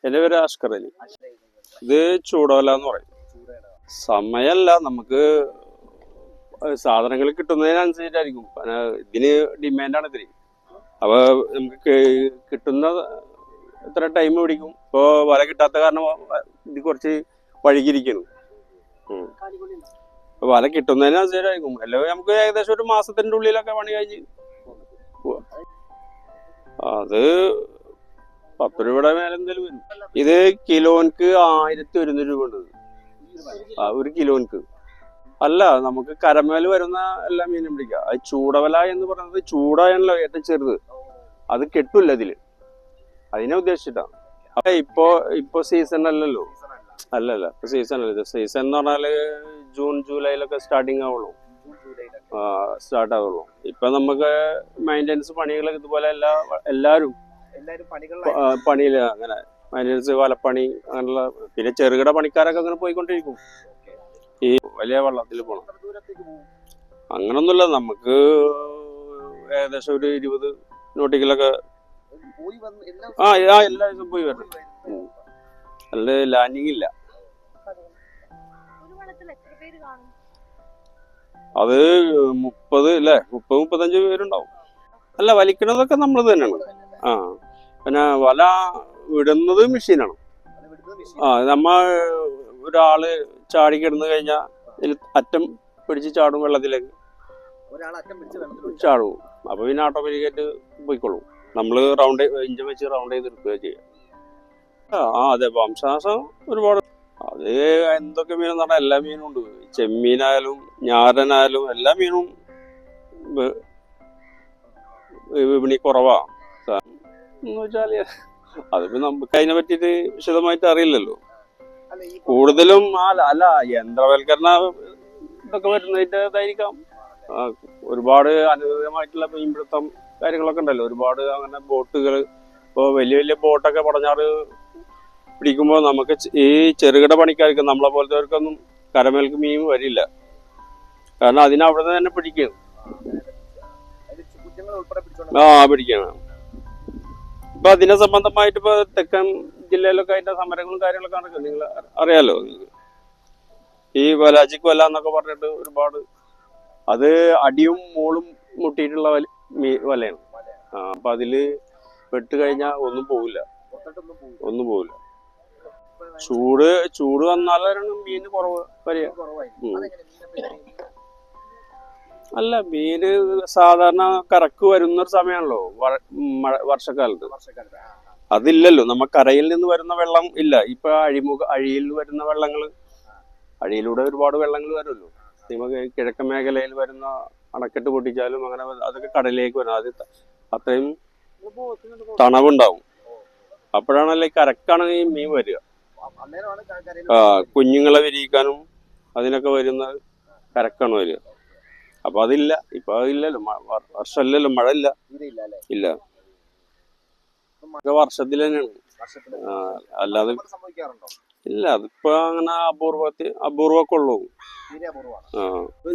എൻ്റെ പേര് അഷ്കർ അലി. ഇത് ചൂടോല എന്ന് പറയും. സമയമല്ല, നമുക്ക് സാധനങ്ങൾ കിട്ടുന്നതിനനുസരിച്ചായിരിക്കും. ഇതിന് ഡിമാൻഡാണ് ഇതിന്. അപ്പൊ നമുക്ക് കിട്ടുന്ന എത്ര ടൈം പിടിക്കും. ഇപ്പോൾ വല കിട്ടാത്ത കാരണം ഇത് കുറച്ച് വഴുകിയിരിക്കുന്നു. വല കിട്ടുന്നതിനനുസരിച്ചായിരിക്കും. അല്ലെങ്കിൽ നമുക്ക് ഏകദേശം ഒരു മാസത്തിന്റെ ഉള്ളിലൊക്കെ പണി കഴിഞ്ഞ് പോവാം. അത് 10 രൂപയുടെ മേലെ എന്തായാലും വരും. ഇത് കിലോക്ക് 1100 രൂപ ഉണ്ട്. ഒരു കിലോക്ക് അല്ല, നമുക്ക് കരമേൽ വരുന്ന എല്ലാ മീനും പിടിക്കാം. അത് ചൂടവല എന്ന് പറയുന്നത് ചൂടാണല്ലോ ഏറ്റവും ചെറുത്. അത് കെട്ടില്ല ഇതില്, അതിനെ ഉദ്ദേശിച്ചിട്ടാണ്. അപ്പൊ ഇപ്പൊ സീസൺ അല്ലല്ലോ. അല്ലല്ല, ഇപ്പൊ സീസൺ അല്ല. സീസൺ എന്ന് പറഞ്ഞാല് ജൂൺ ജൂലൈയിലൊക്കെ സ്റ്റാർട്ടിങ് ആവുള്ളൂ. സ്റ്റാർട്ട് ആവുള്ളൂ. ഇപ്പൊ നമുക്ക് മെയിൻ്റെനൻസ് പണികൾ ഇതുപോലെ എല്ലാവരും പണിയില്ല. അങ്ങനെ മെയിൻ്റെനൻസ്, വലപ്പണി, അങ്ങനെയുള്ള പിന്നെ ചെറുകിട പണിക്കാരൊക്കെ അങ്ങനെ പോയിക്കൊണ്ടിരിക്കും. ഈ വലിയ വള്ളത്തിൽ പോണം അങ്ങനൊന്നുമില്ല. നമുക്ക് ഏകദേശം ഒരു 20 നോട്ടിക്കലൊക്കെ എല്ലാ ദിവസവും പോയി വരണം. അല്ല, ലാൻഡിങ് ഇല്ല. അത് 30-35 പേരുണ്ടാവും. അല്ല, വലിക്കണതൊക്കെ നമ്മൾ തന്നെയാണ്. പിന്നെ വല വിടുന്നത് മെഷീനാണ്. നമ്മ ഒരാള് ചാടി കിടന്നു കഴിഞ്ഞാൽ അറ്റം പിടിച്ച് ചാടും, വെള്ളത്തിലേക്ക് ചാടും. അപ്പൊ പിന്നെ ഓട്ടോമാറ്റിക്കായിട്ട് പോയിക്കൊള്ളും. നമ്മള് ഇഞ്ചം വെച്ച് റൗണ്ട് ചെയ്തെടുക്കുക ചെയ്യാം. അതെ, വംശനാശം ഒരുപാട്. അത് എന്തൊക്കെ മീനെന്ന് പറഞ്ഞാൽ എല്ലാ മീനും ഉണ്ട്. ചെമ്മീനായാലും ഞാരനായാലും എല്ലാ മീനും വിപണി കുറവാ. എന്ന് വെച്ചാല് അതിപ്പോ നമുക്ക് അതിനെ പറ്റിയിട്ട് വിശദമായിട്ട് അറിയില്ലല്ലോ. കൂടുതലും അല്ല, യന്ത്രവൽക്കരണ ഇതൊക്കെ വരുന്നതായിരിക്കാം. ഒരുപാട് അനുകൂലമായിട്ടുള്ള മീൻപിടുത്തം കാര്യങ്ങളൊക്കെ ഉണ്ടല്ലോ. ഒരുപാട് അങ്ങനെ ബോട്ടുകൾ. ഇപ്പോൾ വലിയ വലിയ ബോട്ടൊക്കെ പടഞ്ഞാറ് പിടിക്കുമ്പോൾ നമുക്ക് ഈ ചെറുകിട പണിക്കാർക്ക്, നമ്മളെ പോലത്തെവർക്കൊന്നും കരമേൽക്ക് മീൻ വരില്ല. കാരണം അതിനവിടെ തന്നെ പിടിക്കും. പിടിക്കണം. ഇപ്പൊ അതിനെ സംബന്ധമായിട്ട് ഇപ്പൊ തെക്കൻ ജില്ലയിലൊക്കെ അതിന്റെ സമരങ്ങളും കാര്യങ്ങളൊക്കെ നടക്കും. നിങ്ങൾ അറിയാലോ. ഈ വലാജിക്ക് വല എന്നൊക്കെ പറഞ്ഞിട്ട് ഒരുപാട്, അത് അടിയും മോളും മുട്ടിയിട്ടുള്ള വലയാണ്. അപ്പൊ അതില് പെട്ട് കഴിഞ്ഞാൽ ഒന്നും പോവില്ല. ചൂട് വന്നാലാണ് മീന് കുറവ് വരിക. അല്ല, മീന് സാധാരണ കരക്ക് വരുന്നൊരു സമയമാണല്ലോ വർഷക്കാലത്ത്. അതില്ലല്ലോ. നമ്മ കരയിൽ നിന്ന് വരുന്ന വെള്ളം ഇല്ല. ഇപ്പൊ അഴിയിൽ വരുന്ന വെള്ളങ്ങള്, അഴിയിലൂടെ ഒരുപാട് വെള്ളങ്ങൾ വരുമല്ലോ. നമുക്ക് കിഴക്കൻ മേഖലയിൽ വരുന്ന അണക്കെട്ട് പൊട്ടിച്ചാലും അങ്ങനെ അതൊക്കെ കടലിലേക്ക് വരും. അത് അത്രയും തണവുണ്ടാവും. അപ്പോഴാണല്ലോ ഈ കരക്കാണ് ഈ മീൻ വരിക. കുഞ്ഞുങ്ങളെ വിരിയിക്കാനും അതിനൊക്കെ വരുന്ന കരക്കാണ് വരിക. അപ്പൊ അതില്ല. ഇപ്പൊ അതില്ലല്ലോ. വർഷമല്ലല്ലോ, മഴ ഇല്ല. വർഷത്തിൽ തന്നെയാണ്. അല്ലാതെ ഇല്ല. അതിപ്പോ അങ്ങനെ അപൂർവൊക്കെ ഉള്ളൂ.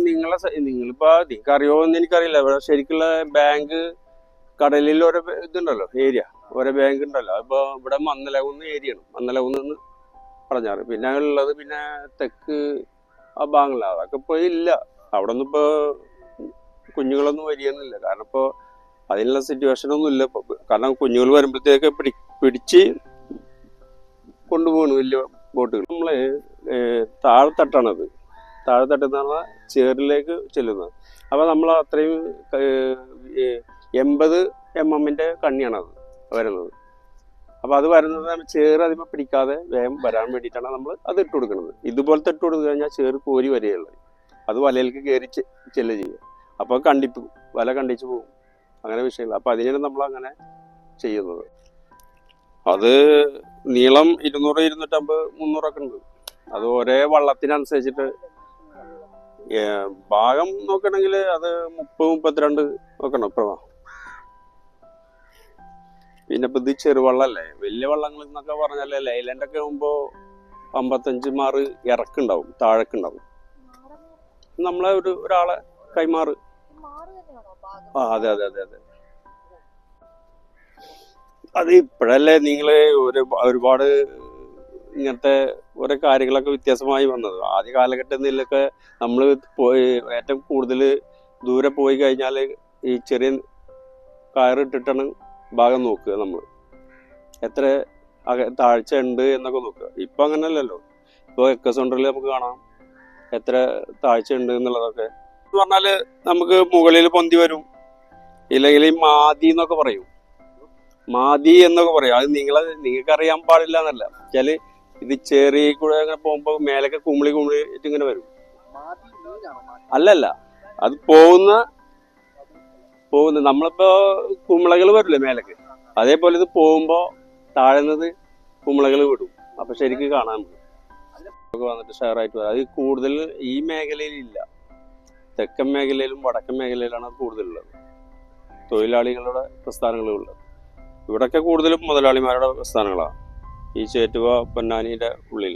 നിങ്ങളിപ്പോ നിങ്ങൾക്ക് അറിയോന്ന് എനിക്കറിയില്ല. ഇവിടെ ശരിക്കുള്ള ബാങ്ക് കടലിൽ ഓരോ ഇതുണ്ടല്ലോ, ഏരിയ, ഓരോ ബാങ്ക് ഉണ്ടല്ലോ. അപ്പൊ ഇവിടെ മന്നലകുന്ന് ഏരിയയാണ്. മന്നലകുന്ന് പറഞ്ഞാറ്. പിന്നെ ഉള്ളത് പിന്നെ തെക്ക് ആ ഭാഗങ്ങളിലാണ്. അതൊക്കെ ഇപ്പൊ ഇല്ല. അവിടെ ഒന്നും ഇപ്പൊ കുഞ്ഞുങ്ങളൊന്നും വരികയൊന്നുമില്ല. കാരണം ഇപ്പൊ അതിനുള്ള സിറ്റുവേഷനൊന്നും ഇല്ല. കാരണം കുഞ്ഞുങ്ങൾ വരുമ്പോഴത്തേക്ക് പിടിച്ച് കൊണ്ടുപോകണം വലിയ ബോട്ടുകൾ. നമ്മള് താഴെത്തട്ടാണത്. താഴെത്തട്ടെന്ന് പറഞ്ഞാൽ ചേറിലേക്ക് ചെല്ലുന്നത്. അപ്പൊ നമ്മൾ അത്രയും 80 mm കണ്ണിയാണത് വരുന്നത്. അപ്പൊ അത് വരുന്നത് ചേറ് അതിമ പിടിക്കാതെ വേഗം വരാൻ വേണ്ടിയിട്ടാണ് നമ്മൾ അത് ഇട്ട് കൊടുക്കുന്നത്. ഇതുപോലത്തെ ഇട്ട് കൊടുത്തു കഴിഞ്ഞാൽ ചേറ് കോരി വരികയുള്ളത്. അത് വലയിലേക്ക് കയറി ചെല്ലുക ചെയ്യുക. അപ്പൊ വല കണ്ടിച്ചു പോകും. അങ്ങനെ വിഷയമില്ല. അപ്പൊ അതിനാണ് നമ്മൾ അങ്ങനെ ചെയ്യുന്നത്. അത് നീളം 200, 250, 300 ഒക്കെ ഉണ്ട്. അത് ഒരേ വള്ളത്തിനനുസരിച്ചിട്ട്. ഭാഗം നോക്കണമെങ്കിൽ അത് 30, 32 നോക്കണം. ഇപ്പൊ പിന്നെ ഇപ്പൊ ഇത് ചെറുവള്ളല്ലേ. വലിയ വള്ളങ്ങൾ എന്നൊക്കെ പറഞ്ഞാല് ലൈലൻഡ് ഒക്കെ ആകുമ്പോ 55 മാറ് ഇറക്കുണ്ടാവും, താഴേക്കുണ്ടാവും. നമ്മളെ ഒരാളെ കൈമാറ്. അതെ. അത് ഇപ്പോഴല്ലേ നിങ്ങൾ ഒരുപാട് ഇങ്ങനത്തെ ഓരോ കാര്യങ്ങളൊക്കെ വ്യത്യാസമായി വന്നത്. ആദ്യ കാലഘട്ടത്തിലൊക്കെ നമ്മൾ പോയി ഏറ്റവും കൂടുതൽ ദൂരെ പോയി കഴിഞ്ഞാൽ ഈ ചെറിയ കയറിട്ടിട്ടാണ് ഭാഗം നോക്കുക. നമ്മൾ എത്ര താഴ്ച ഉണ്ട് എന്നൊക്കെ നോക്കുക. ഇപ്പം അങ്ങനെയല്ലല്ലോ. ഇപ്പോൾ എക്കസോണ്ടറിൽ നമുക്ക് കാണാം എത്ര താഴ്ച ഉണ്ട് എന്നുള്ളതൊക്കെ. എന്ന് പറഞ്ഞാൽ നമുക്ക് മുകളിൽ പൊന്തി വരും. ഇല്ലെങ്കിൽ ഈ മാതി എന്നൊക്കെ പറയും. മാതി എന്നൊക്കെ പറയും. അത് നിങ്ങൾക്ക് അറിയാൻ പാടില്ല എന്നല്ല വെച്ചാല്, ഇത് ചെറിയ കൂടെ അങ്ങനെ പോകുമ്പോ മേലൊക്കെ കുമിളിട്ട് ഇങ്ങനെ വരും. അല്ലല്ല, അത് പോകുന്ന നമ്മളിപ്പോ കുമിളകൾ വരില്ലേ മേലക്ക്, അതേപോലെ ഇത് പോകുമ്പോ താഴ്ന്നത് കുമിളകൾ വിടും. അപ്പൊ ശരിക്കും കാണാൻ വന്നിട്ട് ഷെയറായിട്ട് വരാം. അത് കൂടുതൽ ഈ മേഖലയിൽ ഇല്ല. തെക്കൻ മേഖലയിലും വടക്കൻ മേഖലയിലാണ് അത് കൂടുതലുള്ളത്. തൊഴിലാളികളുടെ പ്രസ്ഥാനങ്ങളുള്ളത്. ഇവിടൊക്കെ കൂടുതലും മുതലാളിമാരുടെ പ്രസ്ഥാനങ്ങളാണ് ഈ ചേറ്റുവ പൊന്നാനിയുടെ ഉള്ളിൽ.